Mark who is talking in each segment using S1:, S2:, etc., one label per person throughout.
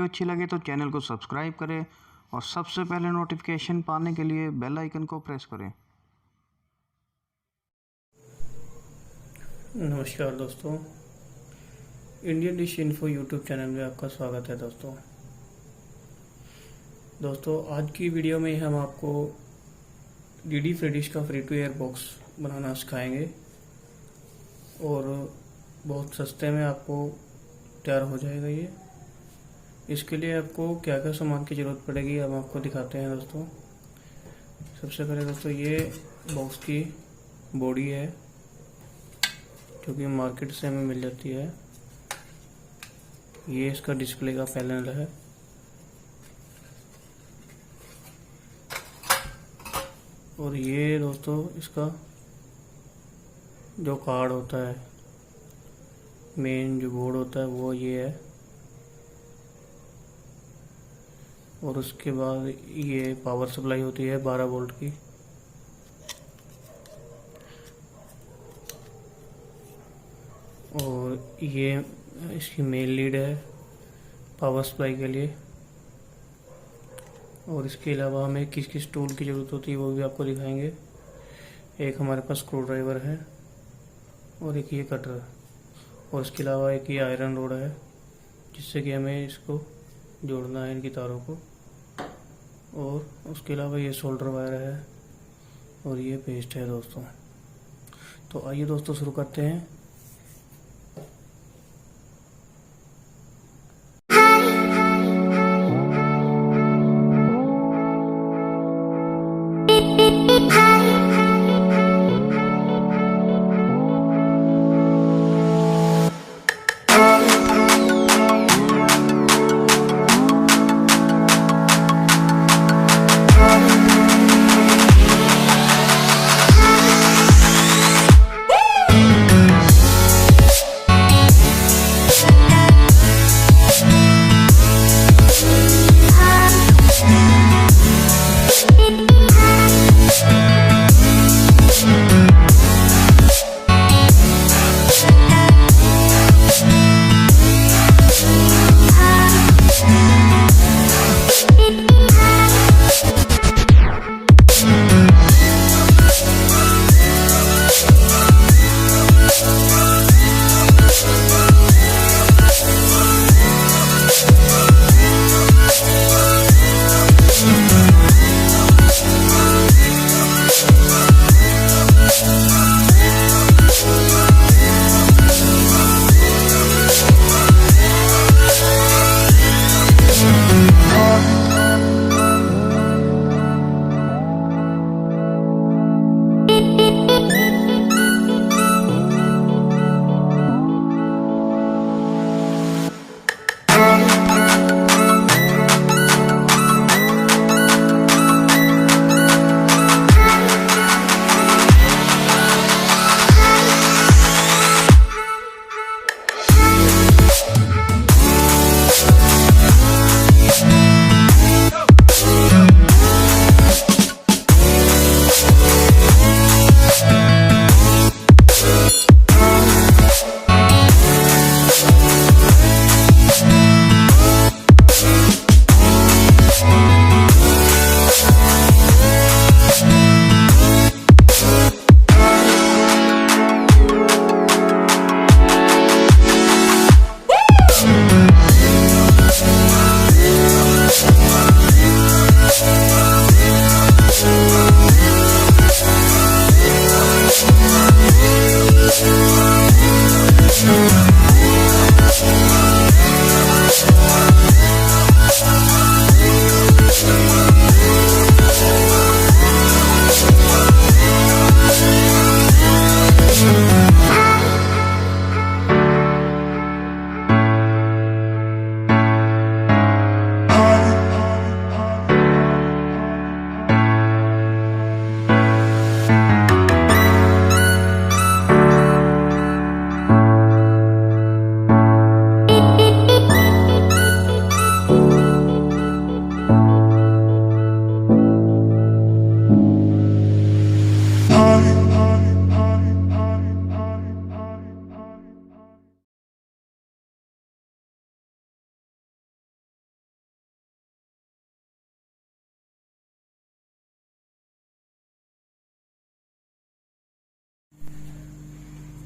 S1: अच्छी लगे तो चैनल को सब्सक्राइब करें और सबसे पहले नोटिफिकेशन पाने के लिए बेल आइकन को प्रेस करें।
S2: नमस्कार दोस्तों, Indian dish info YouTube channel में आपका स्वागत है। दोस्तों आज की वीडियो में हम आपको डीडी फ्री डिश का फ्री टू एयर बॉक्स बनाना सिखाएंगे और बहुत सस्ते में आपको तैयार हो जाएगा ये। इसके लिए आपको क्या क्या सामान की ज़रूरत पड़ेगी हम आपको दिखाते हैं दोस्तों। सबसे पहले दोस्तों ये बॉक्स की बॉडी है जो कि मार्केट से हमें मिल जाती है। ये इसका डिस्प्ले का पैनल है। और ये दोस्तों इसका जो कार्ड होता है, मेन जो बोर्ड होता है वो ये है। और उसके बाद ये पावर सप्लाई होती है 12 वोल्ट की। और ये इसकी मेन लीड है पावर सप्लाई के लिए। और इसके अलावा हमें किस किस टूल की ज़रूरत होती है वो भी आपको दिखाएंगे। एक हमारे पास स्क्रू ड्राइवर है और एक ये कटर, और इसके अलावा एक ये आयरन रोड है जिससे कि हमें इसको जोड़ना है इनकी तारों को। और उसके अलावा ये सोल्डर वायर है और ये पेस्ट है दोस्तों। तो आइए दोस्तों शुरू करते हैं।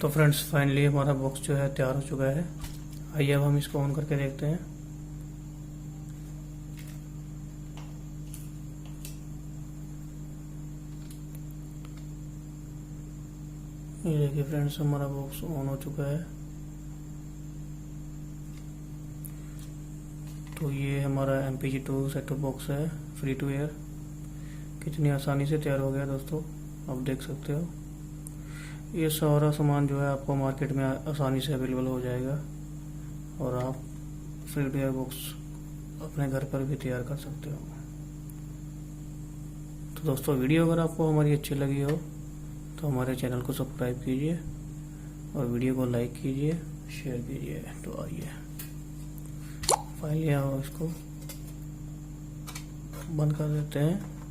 S2: तो फ्रेंड्स फाइनली हमारा बॉक्स जो है तैयार हो चुका है। आइए अब हम इसको ऑन करके देखते हैं। ये देखिए फ्रेंड्स, हमारा बॉक्स ऑन हो चुका है। तो ये हमारा MPG2 सेटअप बॉक्स है फ्री टू एयर। कितनी आसानी से तैयार हो गया दोस्तों, आप देख सकते हो। ये सारा सामान जो है आपको मार्केट में आसानी से अवेलेबल हो जाएगा और आप फ्री टू एयर बॉक्स अपने घर पर भी तैयार कर सकते हो। तो दोस्तों, वीडियो अगर आपको हमारी अच्छी लगी हो तो हमारे चैनल को सब्सक्राइब कीजिए और वीडियो को लाइक कीजिए, शेयर कीजिए। तो आइए फाइनली हम इसको बंद कर देते हैं।